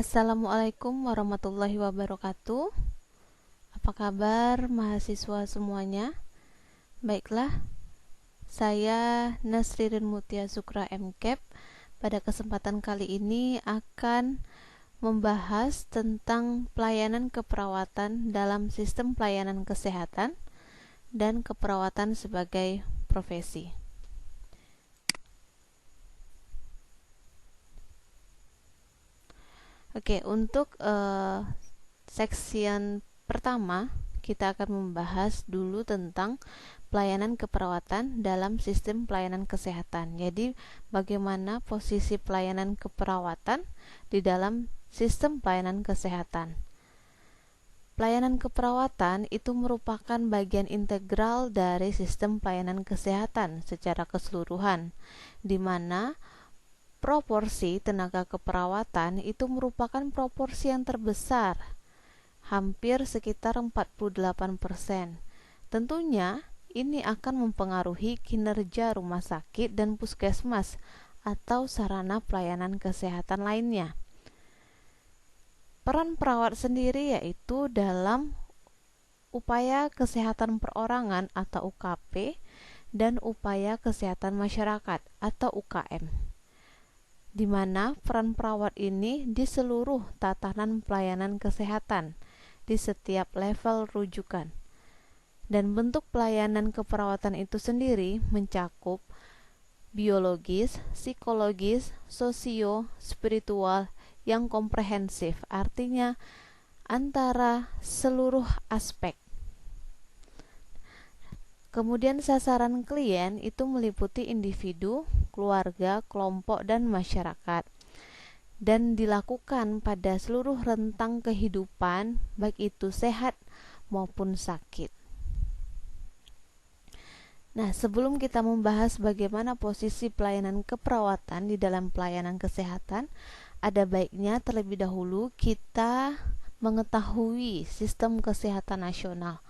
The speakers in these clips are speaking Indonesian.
Assalamualaikum warahmatullahi wabarakatuh. Apa kabar mahasiswa semuanya? Baiklah, saya Nasririn Mutia Sukra MCAP. Pada kesempatan kali ini akan membahas tentang pelayanan keperawatan dalam sistem pelayanan kesehatan dan keperawatan sebagai profesi. Oke, untuk section pertama kita akan membahas dulu tentang pelayanan keperawatan dalam sistem pelayanan kesehatan. Jadi, bagaimana posisi pelayanan keperawatan di dalam sistem pelayanan kesehatan. Pelayanan keperawatan itu merupakan bagian integral dari sistem pelayanan kesehatan secara keseluruhan, di mana proporsi tenaga keperawatan itu merupakan proporsi yang terbesar, hampir sekitar 48%. Tentunya, ini akan mempengaruhi kinerja rumah sakit dan puskesmas atau sarana pelayanan kesehatan lainnya. Peran perawat sendiri yaitu dalam upaya kesehatan perorangan atau UKP dan upaya kesehatan masyarakat atau UKM, di mana peran perawat ini di seluruh tatanan pelayanan kesehatan di setiap level rujukan. Dan bentuk pelayanan keperawatan itu sendiri mencakup biologis, psikologis, sosio, spiritual yang komprehensif, artinya antara seluruh aspek. Kemudian sasaran klien itu meliputi individu, keluarga, kelompok, dan masyarakat, dan dilakukan pada seluruh rentang kehidupan, baik itu sehat maupun sakit. Nah, sebelum kita membahas bagaimana posisi pelayanan keperawatan di dalam pelayanan kesehatan, ada baiknya terlebih dahulu kita mengetahui sistem kesehatan nasional.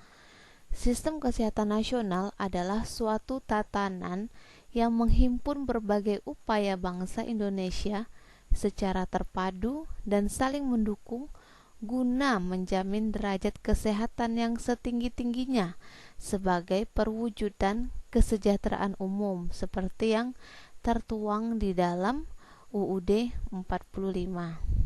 Sistem kesehatan nasional adalah suatu tatanan yang menghimpun berbagai upaya bangsa Indonesia secara terpadu dan saling mendukung guna menjamin derajat kesehatan yang setinggi-tingginya sebagai perwujudan kesejahteraan umum seperti yang tertuang di dalam UUD 45.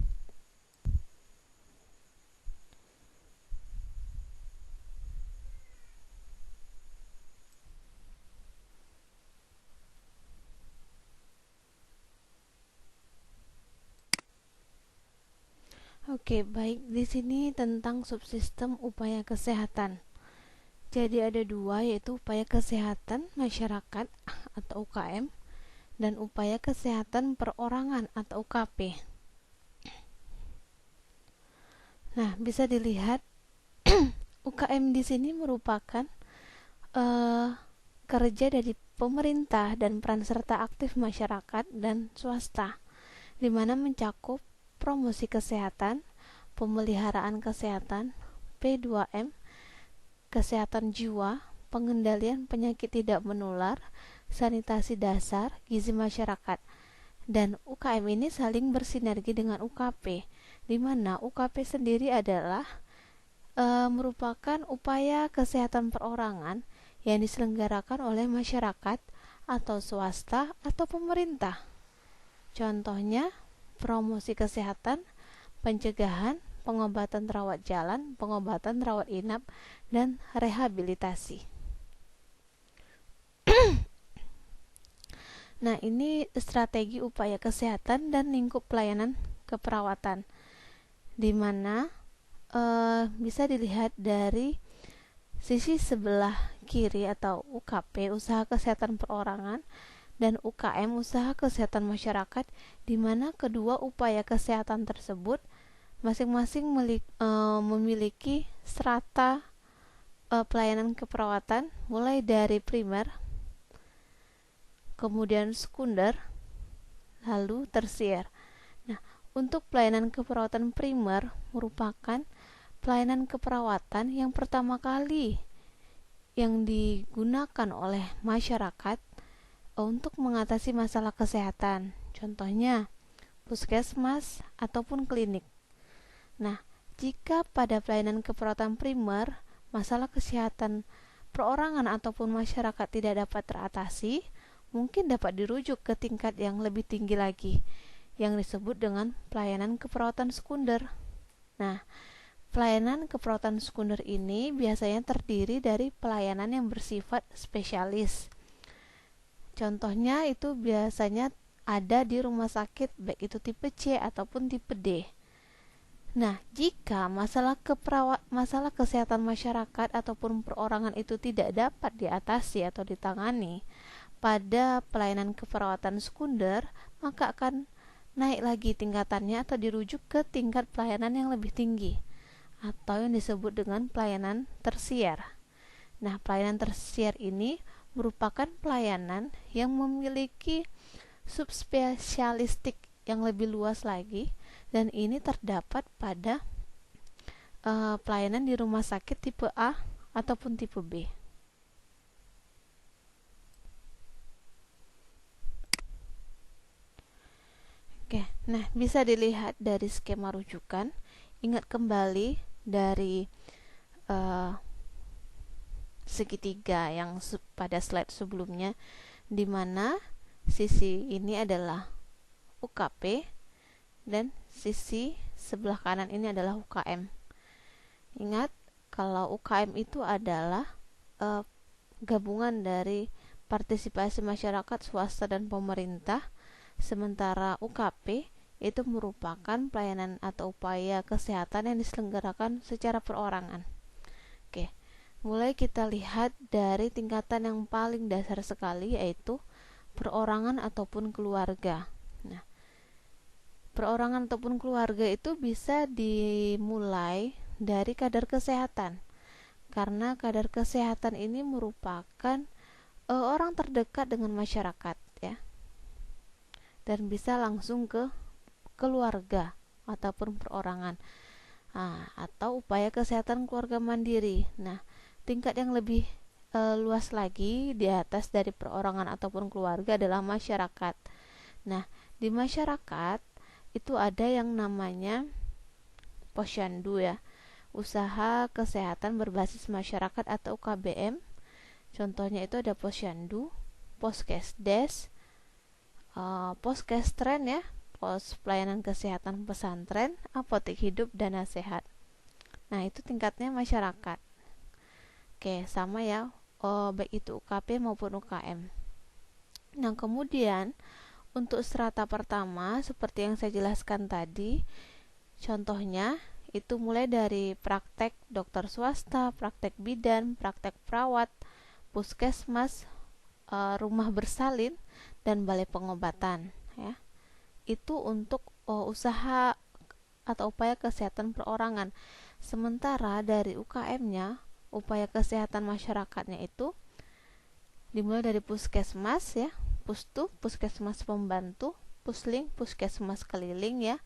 Oke, baik, di sini tentang subsistem upaya kesehatan. Jadi ada dua, yaitu upaya kesehatan masyarakat atau UKM dan upaya kesehatan perorangan atau UKP. Nah, bisa dilihat UKM di sini merupakan kerja dari pemerintah dan peran serta aktif masyarakat dan swasta, di mana mencakup promosi kesehatan, pemeliharaan kesehatan, P2M, kesehatan jiwa, pengendalian penyakit tidak menular, sanitasi dasar, gizi masyarakat. Dan UKM ini saling bersinergi dengan UKP, di mana UKP sendiri adalah merupakan upaya kesehatan perorangan yang diselenggarakan oleh masyarakat atau swasta atau pemerintah. Contohnya, promosi kesehatan, pencegahan, pengobatan rawat jalan, pengobatan rawat inap, dan rehabilitasi. Nah, ini strategi upaya kesehatan dan lingkup pelayanan keperawatan, di mana bisa dilihat dari sisi sebelah kiri atau UKP, usaha kesehatan perorangan, dan UKM, usaha kesehatan masyarakat, di mana kedua upaya kesehatan tersebut masing-masing memiliki strata pelayanan keperawatan, mulai dari primer, kemudian sekunder, lalu tersier. Nah, untuk pelayanan keperawatan primer merupakan pelayanan keperawatan yang pertama kali yang digunakan oleh masyarakat untuk mengatasi masalah kesehatan. Contohnya, puskesmas ataupun klinik. Nah, jika pada pelayanan keperawatan primer, masalah kesehatan perorangan ataupun masyarakat tidak dapat teratasi, mungkin dapat dirujuk ke tingkat yang lebih tinggi lagi, yang disebut dengan pelayanan keperawatan sekunder. Nah, pelayanan keperawatan sekunder ini biasanya terdiri dari pelayanan yang bersifat spesialis. Contohnya itu biasanya ada di rumah sakit, baik itu tipe C ataupun tipe D. Nah, jika masalah kesehatan masyarakat ataupun perorangan itu tidak dapat diatasi atau ditangani pada pelayanan keperawatan sekunder, maka akan naik lagi tingkatannya atau dirujuk ke tingkat pelayanan yang lebih tinggi atau yang disebut dengan pelayanan tersier. Nah, pelayanan tersier ini merupakan pelayanan yang memiliki subspesialistik yang lebih luas lagi, dan ini terdapat pada pelayanan di rumah sakit tipe A ataupun tipe B. Oke, nah bisa dilihat dari skema rujukan. Ingat kembali dari segitiga yang pada slide sebelumnya, di mana sisi ini adalah UKP dan sisi sebelah kanan ini adalah UKM. Ingat, kalau UKM itu adalah gabungan dari partisipasi masyarakat, swasta, dan pemerintah, sementara UKP itu merupakan pelayanan atau upaya kesehatan yang diselenggarakan secara perorangan. Oke, mulai kita lihat dari tingkatan yang paling dasar sekali, yaitu perorangan ataupun keluarga. Nah, perorangan ataupun keluarga itu bisa dimulai dari kadar kesehatan, karena kadar kesehatan ini merupakan orang terdekat dengan masyarakat, ya, dan bisa langsung ke keluarga ataupun perorangan. Atau upaya kesehatan keluarga mandiri. Nah, tingkat yang lebih luas lagi di atas dari perorangan ataupun keluarga adalah masyarakat. Nah, di masyarakat itu ada yang namanya posyandu, ya, usaha kesehatan berbasis masyarakat atau UKBM. Contohnya itu ada posyandu, poskesdes, poskestren, ya, pos pelayanan kesehatan pesantren, apotek hidup, dan nasihat. Nah, itu tingkatnya masyarakat. Oke, sama ya, baik itu UKP maupun UKM. Nah, kemudian untuk strata pertama seperti yang saya jelaskan tadi, contohnya itu mulai dari praktek dokter swasta, praktek bidan, praktek perawat, puskesmas, rumah bersalin, dan balai pengobatan, ya. Itu untuk usaha atau upaya kesehatan perorangan. Sementara dari UKM-nya, upaya kesehatan masyarakatnya itu dimulai dari puskesmas, ya, pustu, puskesmas pembantu, pusling, puskesmas keliling, ya,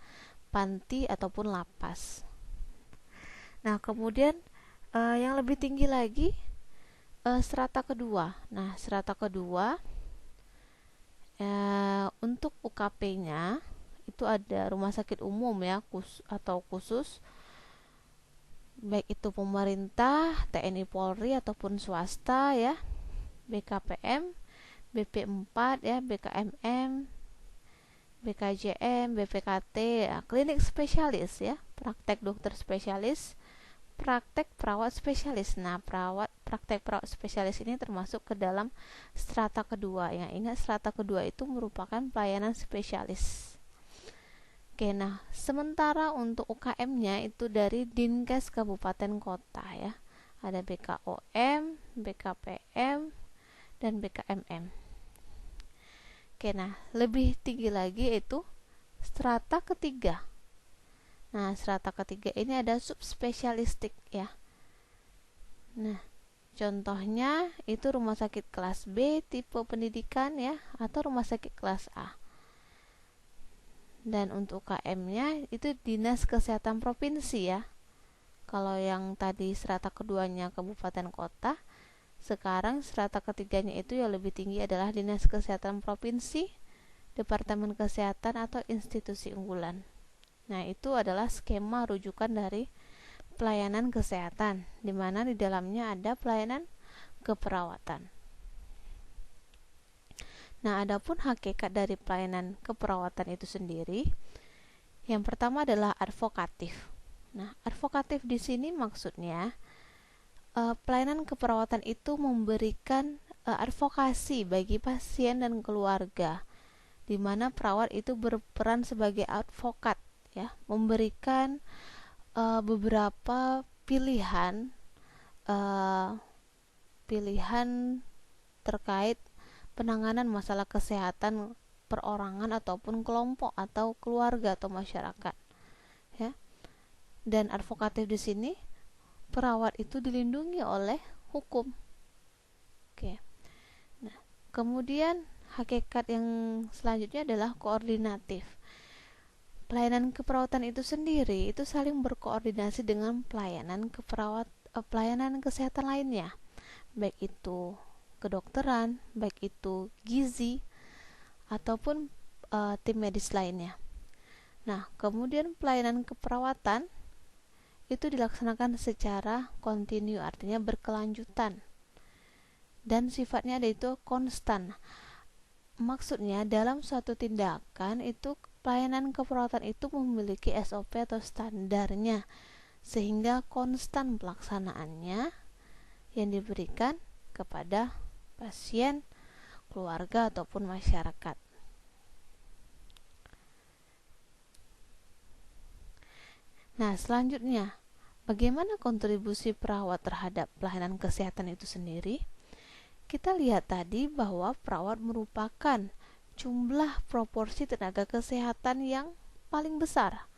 panti ataupun lapas. Nah, kemudian yang lebih tinggi lagi strata kedua. Nah, strata kedua untuk UKP-nya itu ada rumah sakit umum, ya, atau khusus, baik itu pemerintah, TNI Polri ataupun swasta, ya, BKPM, BP4, ya, BKMM, BKJM, BPKT, ya, klinik spesialis, ya, praktek dokter spesialis, praktek perawat spesialis. Nah, praktek perawat spesialis ini termasuk ke dalam strata kedua. Yang ingat, strata kedua itu merupakan pelayanan spesialis. Oke, nah, sementara untuk UKM-nya itu dari Dinkes kabupaten kota, ya. Ada BKOM, BKPM, dan BKMM. Oke, nah, lebih tinggi lagi itu strata ketiga. Nah, strata ketiga ini ada subspesialistik, ya. Nah, contohnya itu rumah sakit kelas B tipe pendidikan, ya, atau rumah sakit kelas A. Dan untuk UKM-nya itu Dinas Kesehatan Provinsi, ya. Kalau yang tadi strata keduanya kabupaten kota, sekarang strata ketiganya itu yang lebih tinggi adalah Dinas Kesehatan Provinsi, Departemen Kesehatan, atau institusi unggulan. Nah, itu adalah skema rujukan dari pelayanan kesehatan, di mana di dalamnya ada pelayanan keperawatan. Nah, adapun hakikat dari pelayanan keperawatan itu sendiri, yang pertama adalah advokatif. Nah, advokatif di sini maksudnya pelayanan keperawatan itu memberikan advokasi bagi pasien dan keluarga, di mana perawat itu berperan sebagai advokat, ya, memberikan beberapa pilihan terkait penanganan masalah kesehatan perorangan ataupun kelompok atau keluarga atau masyarakat, ya. Dan advokatif di sini perawat itu dilindungi oleh hukum. Oke. Nah, kemudian hakikat yang selanjutnya adalah koordinatif. Pelayanan keperawatan itu sendiri itu saling berkoordinasi dengan pelayanan kesehatan lainnya, baik itu kedokteran, baik itu gizi ataupun tim medis lainnya. Nah, kemudian pelayanan keperawatan itu dilaksanakan secara kontinu, artinya berkelanjutan, dan sifatnya itu konstan. Maksudnya dalam suatu tindakan itu pelayanan keperawatan itu memiliki SOP atau standarnya, sehingga konstan pelaksanaannya yang diberikan kepada pasien, keluarga ataupun masyarakat. Nah, selanjutnya, bagaimana kontribusi perawat terhadap pelayanan kesehatan itu sendiri? Kita lihat tadi bahwa perawat merupakan jumlah proporsi tenaga kesehatan yang paling besar.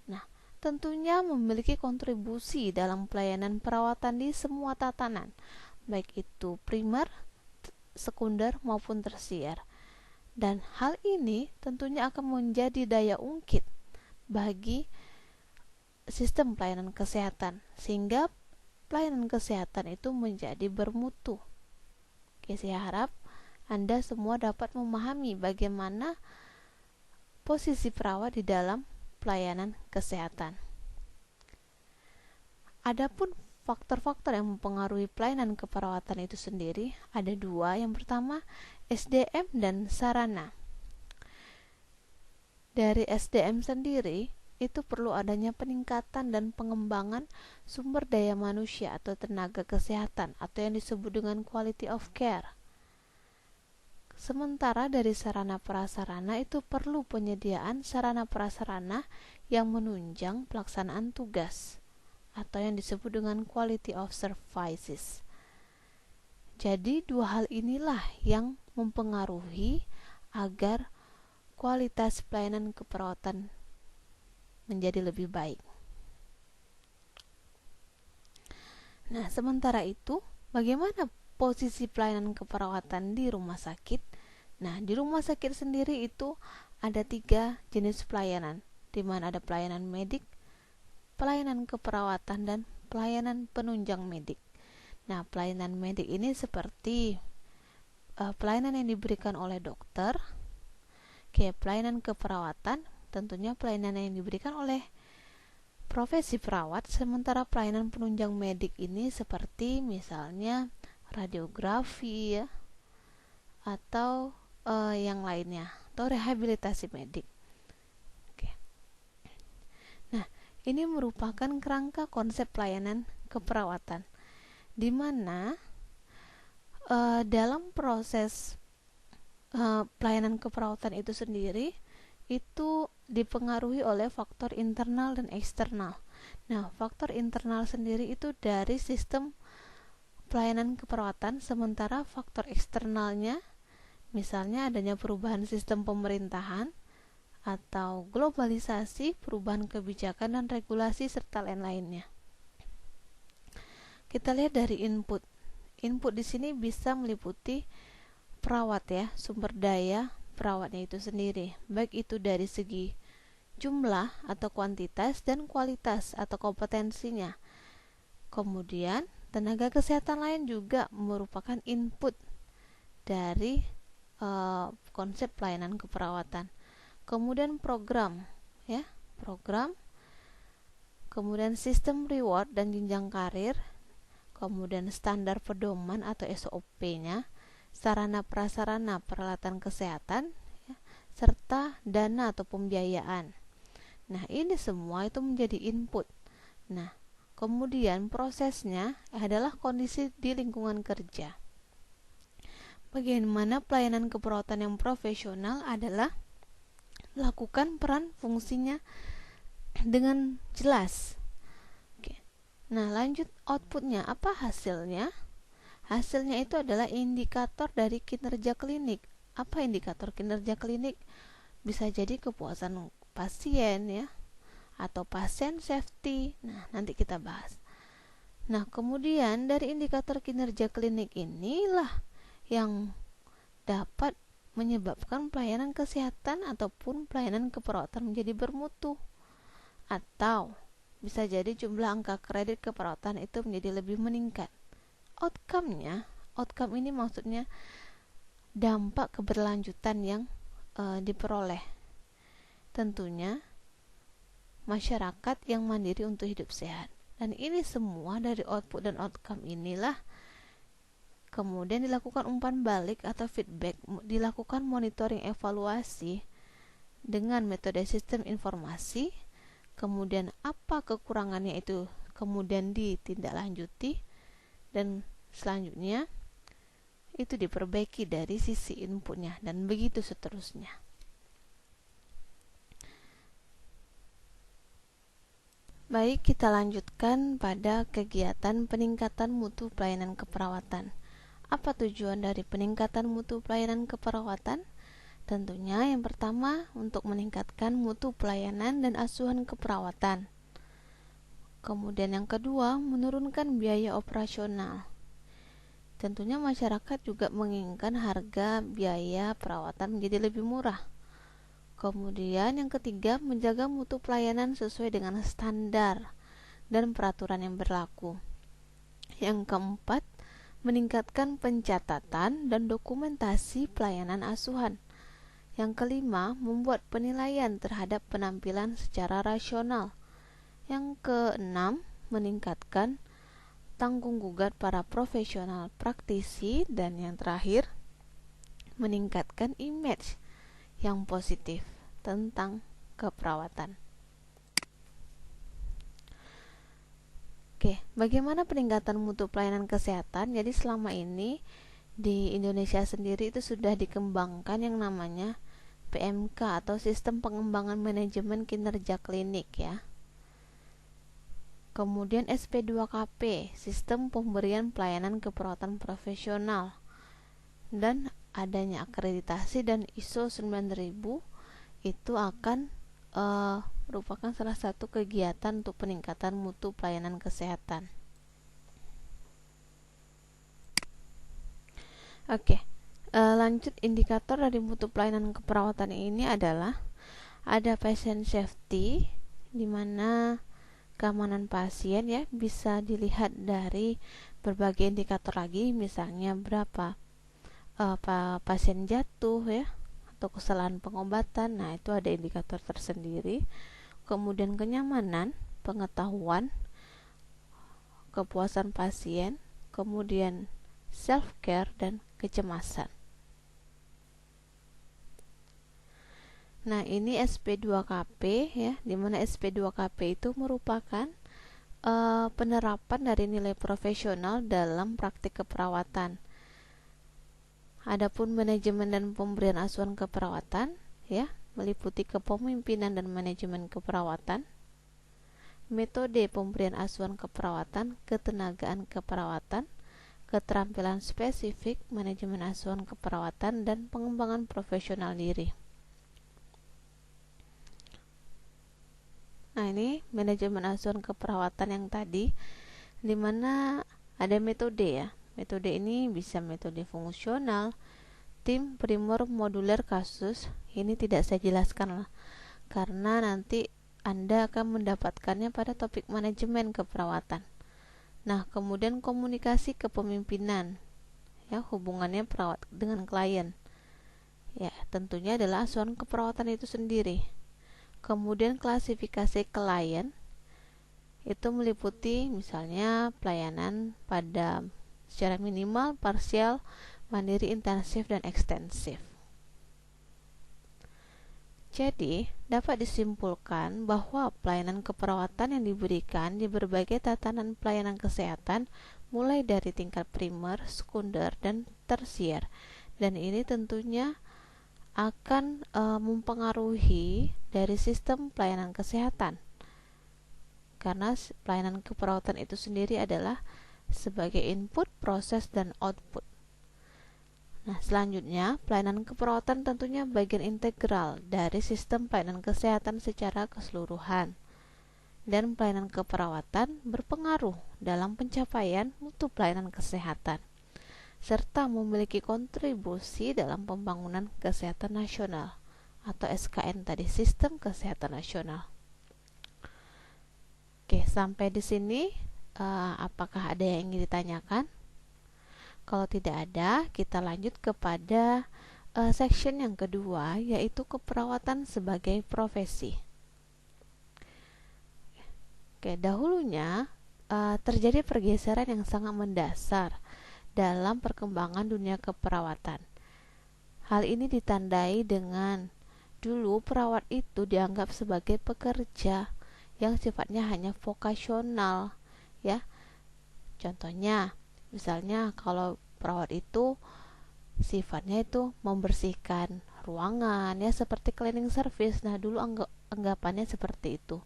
Nah, tentunya memiliki kontribusi dalam pelayanan perawatan di semua tatanan, baik itu primer, sekunder maupun tersier. Dan hal ini tentunya akan menjadi daya ungkit bagi sistem pelayanan kesehatan, sehingga pelayanan kesehatan itu menjadi bermutu. Oke, saya harap Anda semua dapat memahami bagaimana posisi perawat di dalam pelayanan kesehatan. Adapun faktor-faktor yang mempengaruhi pelayanan keperawatan itu sendiri ada dua. Yang pertama, SDM dan sarana. Dari SDM sendiri, itu perlu adanya peningkatan dan pengembangan sumber daya manusia atau tenaga kesehatan, atau yang disebut dengan quality of care. Sementara dari sarana prasarana itu perlu penyediaan sarana prasarana yang menunjang pelaksanaan tugas, atau yang disebut dengan quality of services. Jadi dua hal inilah yang mempengaruhi agar kualitas pelayanan keperawatan menjadi lebih baik. Nah, sementara itu, bagaimana posisi pelayanan keperawatan di rumah sakit? Nah, di rumah sakit sendiri itu ada 3 jenis pelayanan, di mana ada pelayanan medik, pelayanan keperawatan, dan pelayanan penunjang medik. Nah, pelayanan medik ini seperti pelayanan yang diberikan oleh dokter. Kayak pelayanan keperawatan, tentunya pelayanan yang diberikan oleh profesi perawat. Sementara pelayanan penunjang medik ini seperti misalnya radiografi, ya, atau yang lainnya, atau rehabilitasi medik. Oke. Nah, ini merupakan kerangka konsep pelayanan keperawatan, di mana dalam proses pelayanan keperawatan itu sendiri itu dipengaruhi oleh faktor internal dan eksternal. Nah, faktor internal sendiri itu dari sistem pelayanan keperawatan, sementara faktor eksternalnya misalnya adanya perubahan sistem pemerintahan atau globalisasi, perubahan kebijakan dan regulasi serta lain-lainnya. Kita lihat dari input. Input di sini bisa meliputi perawat, ya, sumber daya perawatnya itu sendiri, baik itu dari segi jumlah atau kuantitas dan kualitas atau kompetensinya. Kemudian tenaga kesehatan lain juga merupakan input dari konsep pelayanan keperawatan. Kemudian program, ya, program, kemudian sistem reward dan jenjang karir, kemudian standar pedoman atau SOP-nya, sarana prasarana peralatan kesehatan, ya, serta dana atau pembiayaan. Nah, ini semua itu menjadi input. Nah, kemudian prosesnya adalah kondisi di lingkungan kerja. Bagaimana pelayanan keperawatan yang profesional adalah lakukan peran fungsinya dengan jelas. Oke. Nah, lanjut outputnya. Apa hasilnya? Hasilnya itu adalah indikator dari kinerja klinik. Apa indikator kinerja klinik? Bisa jadi kepuasan pasien ya, atau pasien safety. Nah, nanti kita bahas. Nah, kemudian dari indikator kinerja klinik inilah yang dapat menyebabkan pelayanan kesehatan ataupun pelayanan keperawatan menjadi bermutu, atau bisa jadi jumlah angka kredit keperawatan itu menjadi lebih meningkat. Outcome ini maksudnya dampak keberlanjutan yang diperoleh. Tentunya masyarakat yang mandiri untuk hidup sehat. Dan ini semua dari output dan outcome inilah kemudian dilakukan umpan balik atau feedback, dilakukan monitoring evaluasi dengan metode sistem informasi, kemudian apa kekurangannya itu kemudian ditindaklanjuti, dan selanjutnya itu diperbaiki dari sisi inputnya, dan begitu seterusnya. Baik, kita lanjutkan pada kegiatan peningkatan mutu pelayanan keperawatan. Apa tujuan dari peningkatan mutu pelayanan keperawatan? Tentunya yang pertama untuk meningkatkan mutu pelayanan dan asuhan keperawatan. Kemudian yang kedua, menurunkan biaya operasional. Tentunya masyarakat juga menginginkan harga biaya perawatan menjadi lebih murah. Kemudian yang ketiga, menjaga mutu pelayanan sesuai dengan standar dan peraturan yang berlaku. Yang keempat, meningkatkan pencatatan dan dokumentasi pelayanan asuhan. Yang kelima, membuat penilaian terhadap penampilan secara rasional. Yang keenam, meningkatkan tanggung gugat para profesional praktisi. Dan yang terakhir, meningkatkan image yang positif tentang keperawatan. Oke, bagaimana peningkatan mutu pelayanan kesehatan? Jadi selama ini di Indonesia sendiri itu sudah dikembangkan yang namanya PMK atau Sistem Pengembangan Manajemen Kinerja Klinik ya. Kemudian SP2KP, Sistem Pemberian Pelayanan Keperawatan Profesional. Dan adanya akreditasi dan ISO 9000 itu akan merupakan salah satu kegiatan untuk peningkatan mutu pelayanan kesehatan. Oke, lanjut indikator dari mutu pelayanan keperawatan ini adalah ada patient safety, di mana keamanan pasien ya bisa dilihat dari berbagai indikator lagi, misalnya berapa pasien jatuh ya, atau kesalahan pengobatan. Nah, itu ada indikator tersendiri. Kemudian kenyamanan, pengetahuan, kepuasan pasien, kemudian self care dan kecemasan. Nah, ini SP2KP ya, di mana SP2KP itu merupakan penerapan dari nilai profesional dalam praktik keperawatan. Adapun manajemen dan pemberian asuhan keperawatan ya, meliputi kepemimpinan dan manajemen keperawatan, metode pemberian asuhan keperawatan, ketenagaan keperawatan, keterampilan spesifik, manajemen asuhan keperawatan, dan pengembangan profesional diri. Nah, ini manajemen asuhan keperawatan yang tadi, di mana ada metode ya. Metode ini bisa metode fungsional, tim, primer, moduler, kasus. Ini tidak saya jelaskan lah, karena nanti Anda akan mendapatkannya pada topik manajemen keperawatan. Nah, kemudian komunikasi kepemimpinan, ya, hubungannya perawat dengan klien. Ya, tentunya adalah asuhan keperawatan itu sendiri. Kemudian klasifikasi klien itu meliputi misalnya pelayanan pada secara minimal, parsial, mandiri, intensif, dan ekstensif. Jadi, dapat disimpulkan bahwa pelayanan keperawatan yang diberikan di berbagai tatanan pelayanan kesehatan mulai dari tingkat primer, sekunder, dan tersier. Dan ini tentunya akan mempengaruhi dari sistem pelayanan kesehatan. Karena pelayanan keperawatan itu sendiri adalah sebagai input, proses, dan output. Nah, selanjutnya, pelayanan keperawatan tentunya bagian integral dari sistem pelayanan kesehatan secara keseluruhan. Dan pelayanan keperawatan berpengaruh dalam pencapaian mutu pelayanan kesehatan, serta memiliki kontribusi dalam pembangunan kesehatan nasional atau SKN tadi, Sistem Kesehatan Nasional. Oke, sampai di sini apakah ada yang ingin ditanyakan? Kalau tidak ada, kita lanjut kepada section yang kedua, yaitu keperawatan sebagai profesi. Oke, dahulunya terjadi pergeseran yang sangat mendasar dalam perkembangan dunia keperawatan. Hal ini ditandai dengan dulu perawat itu dianggap sebagai pekerja yang sifatnya hanya vokasional, ya. Contohnya, misalnya kalau perawat itu sifatnya itu membersihkan ruangan, ya, seperti cleaning service. Nah, dulu anggapannya seperti itu.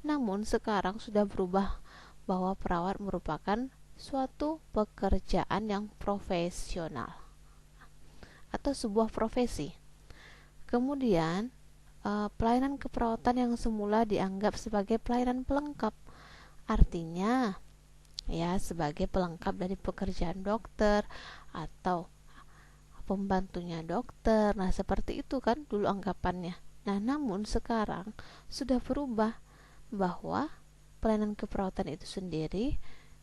Namun sekarang sudah berubah bahwa perawat merupakan suatu pekerjaan yang profesional atau sebuah profesi. Kemudian pelayanan keperawatan yang semula dianggap sebagai pelayanan pelengkap, artinya ya sebagai pelengkap dari pekerjaan dokter atau pembantunya dokter. Nah, seperti itu kan dulu anggapannya. Nah, namun sekarang sudah berubah bahwa pelayanan keperawatan itu sendiri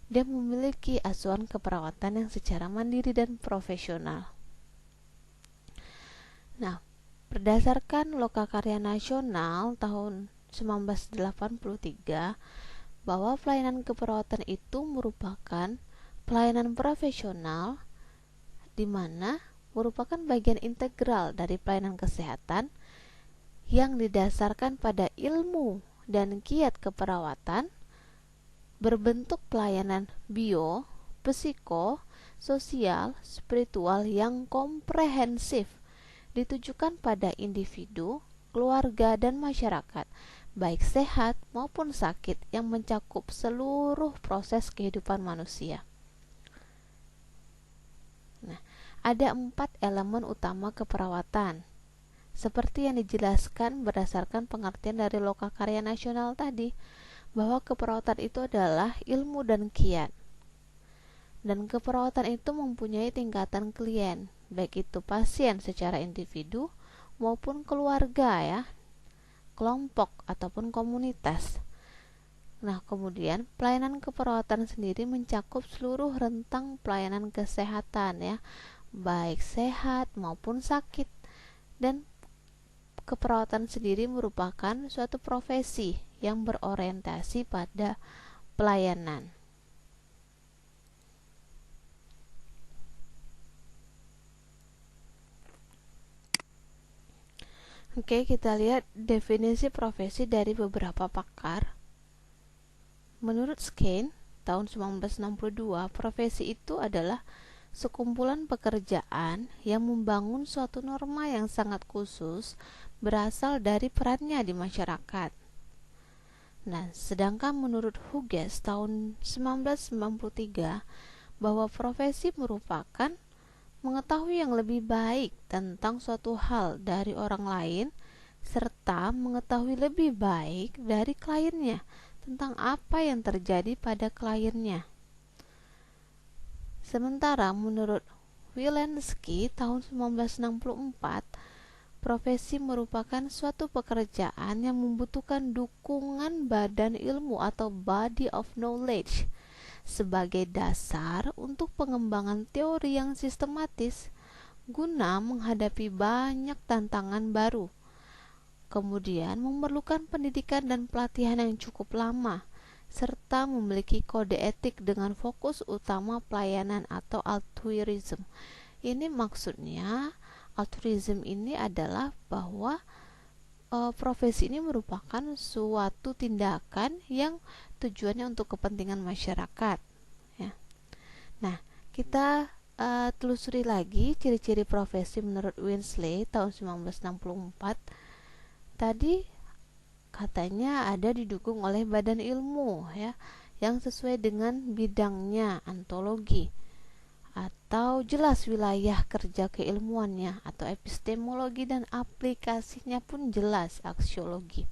dia memiliki asuhan keperawatan yang secara mandiri dan profesional. Nah, berdasarkan Lokakarya Nasional tahun 1983, bahwa pelayanan keperawatan itu merupakan pelayanan profesional di mana merupakan bagian integral dari pelayanan kesehatan yang didasarkan pada ilmu dan kiat keperawatan berbentuk pelayanan bio, psiko, sosial, spiritual yang komprehensif ditujukan pada individu, keluarga, dan masyarakat, baik sehat maupun sakit, yang mencakup seluruh proses kehidupan manusia. Nah, ada 4 elemen utama keperawatan, seperti yang dijelaskan berdasarkan pengertian dari Lokakarya Nasional tadi, bahwa keperawatan itu adalah ilmu dan kiat. Dan keperawatan itu mempunyai tingkatan klien, baik itu pasien secara individu maupun keluarga, ya, kelompok ataupun komunitas. Nah, kemudian pelayanan keperawatan sendiri mencakup seluruh rentang pelayanan kesehatan, ya, baik sehat maupun sakit. Dan keperawatan sendiri merupakan suatu profesi yang berorientasi pada pelayanan. Oke, kita lihat definisi profesi dari beberapa pakar. Menurut Skene, tahun 1962, profesi itu adalah sekumpulan pekerjaan yang membangun suatu norma yang sangat khusus berasal dari perannya di masyarakat. Nah, sedangkan menurut Hughes tahun 1993, bahwa profesi merupakan mengetahui yang lebih baik tentang suatu hal dari orang lain, serta mengetahui lebih baik dari kliennya tentang apa yang terjadi pada kliennya. Sementara menurut Wilensky tahun 1964, profesi merupakan suatu pekerjaan yang membutuhkan dukungan badan ilmu atau body of knowledge sebagai dasar untuk pengembangan teori yang sistematis guna menghadapi banyak tantangan baru Kemudian memerlukan pendidikan dan pelatihan yang cukup lama, serta memiliki kode etik dengan fokus utama pelayanan atau altruism. Ini maksudnya, altruism ini adalah bahwa profesi ini merupakan suatu tindakan yang tujuannya untuk kepentingan masyarakat, ya. Nah, kita telusuri lagi ciri-ciri profesi menurut Winsley tahun 1964. Tadi katanya ada didukung oleh badan ilmu, ya, yang sesuai dengan bidangnya, antologi, atau jelas wilayah kerja keilmuannya atau epistemologi, dan aplikasinya pun jelas, aksiologi.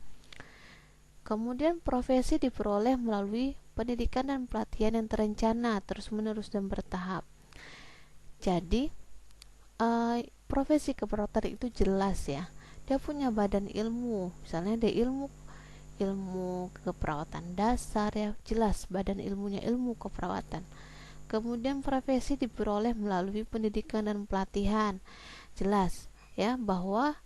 Kemudian profesi diperoleh melalui pendidikan dan pelatihan yang terencana, terus-menerus dan bertahap. Jadi profesi keperawatan itu jelas, ya, dia punya badan ilmu, misalnya ada ilmu keperawatan dasar, ya, jelas badan ilmunya ilmu keperawatan. Kemudian profesi diperoleh melalui pendidikan dan pelatihan, jelas, ya, bahwa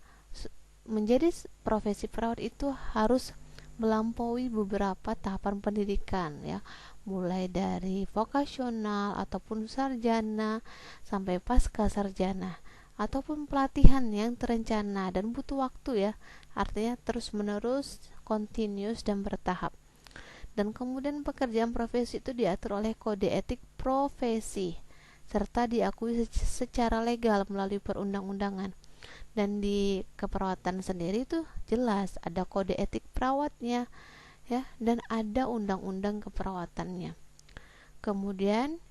menjadi profesi perawat itu harus melampaui beberapa tahapan pendidikan, ya, mulai dari vokasional ataupun sarjana sampai pasca sarjana, ataupun pelatihan yang terencana dan butuh waktu, ya, artinya terus menerus, continuous dan bertahap. Dan kemudian pekerjaan profesi itu diatur oleh kode etik profesi serta diakui secara legal melalui perundang-undangan. Dan di keperawatan sendiri itu jelas ada kode etik perawatnya, ya, dan ada undang-undang keperawatannya. Kemudian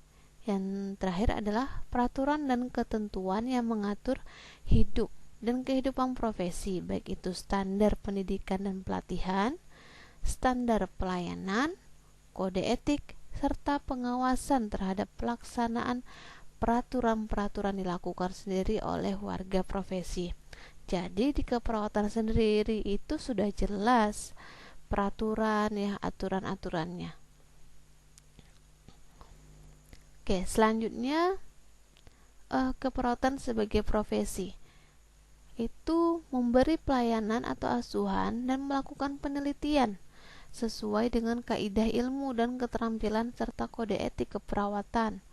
yang terakhir adalah peraturan dan ketentuan yang mengatur hidup dan kehidupan profesi, baik itu standar pendidikan dan pelatihan, standar pelayanan, kode etik, serta pengawasan terhadap pelaksanaan peraturan-peraturan dilakukan sendiri oleh warga profesi. Jadi di keperawatan sendiri itu sudah jelas peraturan, ya, aturan-aturannya. Oke, selanjutnya keperawatan sebagai profesi itu memberi pelayanan atau asuhan dan melakukan penelitian sesuai dengan kaidah ilmu dan keterampilan serta kode etik keperawatan.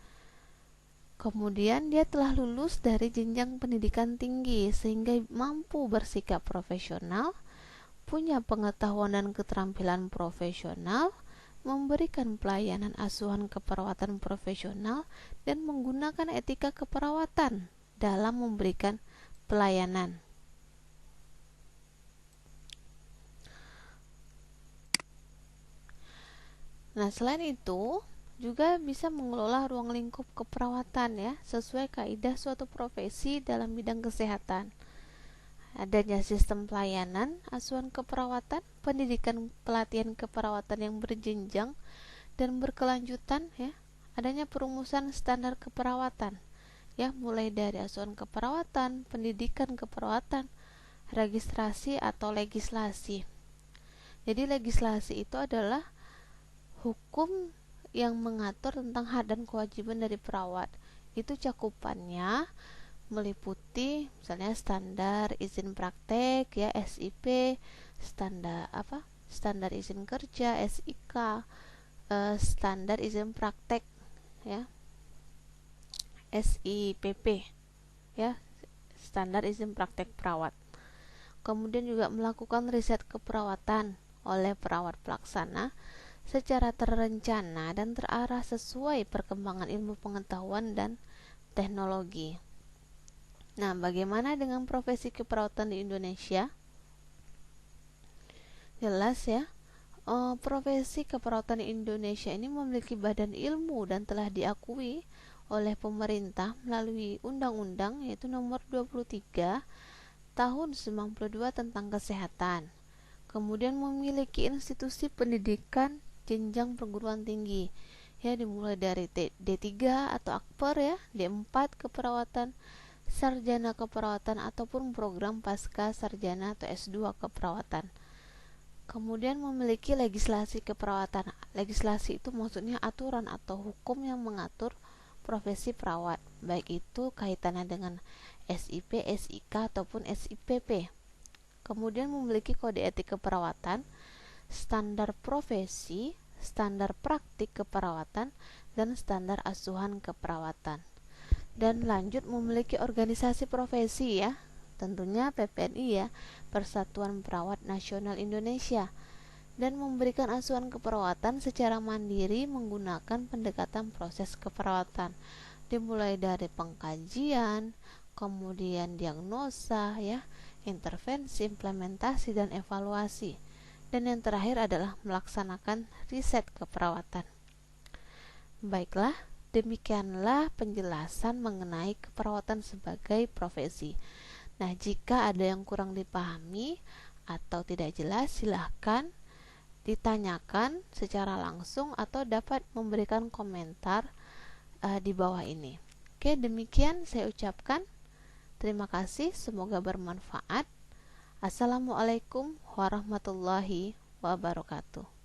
Kemudian dia telah lulus dari jenjang pendidikan tinggi sehingga mampu bersikap profesional, punya pengetahuan dan keterampilan profesional, memberikan pelayanan asuhan keperawatan profesional, dan menggunakan etika keperawatan dalam memberikan pelayanan. Nah, selain itu juga bisa mengelola ruang lingkup keperawatan, ya, sesuai kaidah suatu profesi dalam bidang kesehatan. Adanya sistem pelayanan, asuhan keperawatan, pendidikan pelatihan keperawatan yang berjenjang dan berkelanjutan, ya. Adanya perumusan standar keperawatan, ya, mulai dari asuhan keperawatan, pendidikan keperawatan, registrasi atau legislasi. Jadi legislasi itu adalah hukum yang mengatur tentang hak dan kewajiban dari perawat. Itu cakupannya meliputi misalnya standar izin praktek, ya, SIP, standar izin kerja, SIK, standar izin praktek, ya, SIPP, ya, standar izin praktek perawat. Kemudian juga melakukan riset keperawatan oleh perawat pelaksana secara terencana dan terarah sesuai perkembangan ilmu pengetahuan dan teknologi. Nah, bagaimana dengan profesi keperawatan di Indonesia? Jelas, ya, profesi keperawatan di Indonesia ini memiliki badan ilmu dan telah diakui oleh pemerintah melalui undang-undang yaitu nomor 23 tahun 92 tentang kesehatan. Kemudian memiliki institusi pendidikan jenjang perguruan tinggi, ya, dimulai dari D3 atau akper, ya, D4 keperawatan, sarjana keperawatan ataupun program pasca sarjana atau S2 keperawatan. Kemudian memiliki legislasi keperawatan. Legislasi itu maksudnya aturan atau hukum yang mengatur profesi perawat, baik itu kaitannya dengan SIP, SIK ataupun SIPP. kemudian memiliki kode etik keperawatan, standar profesi, standar praktik keperawatan, dan standar asuhan keperawatan. Dan lanjut memiliki organisasi profesi ya, tentunya PPNI ya, Persatuan Perawat Nasional Indonesia, dan memberikan asuhan keperawatan secara mandiri menggunakan pendekatan proses keperawatan, dimulai dari pengkajian, kemudian diagnosa ya, intervensi, implementasi, dan evaluasi. Dan yang terakhir adalah melaksanakan riset keperawatan. Baiklah, demikianlah penjelasan mengenai keperawatan sebagai profesi. Nah, jika ada yang kurang dipahami atau tidak jelas, silahkan ditanyakan secara langsung atau dapat memberikan komentar di bawah ini. Oke, demikian saya ucapkan. Terima kasih, semoga bermanfaat. Assalamualaikum warahmatullahi wabarakatuh.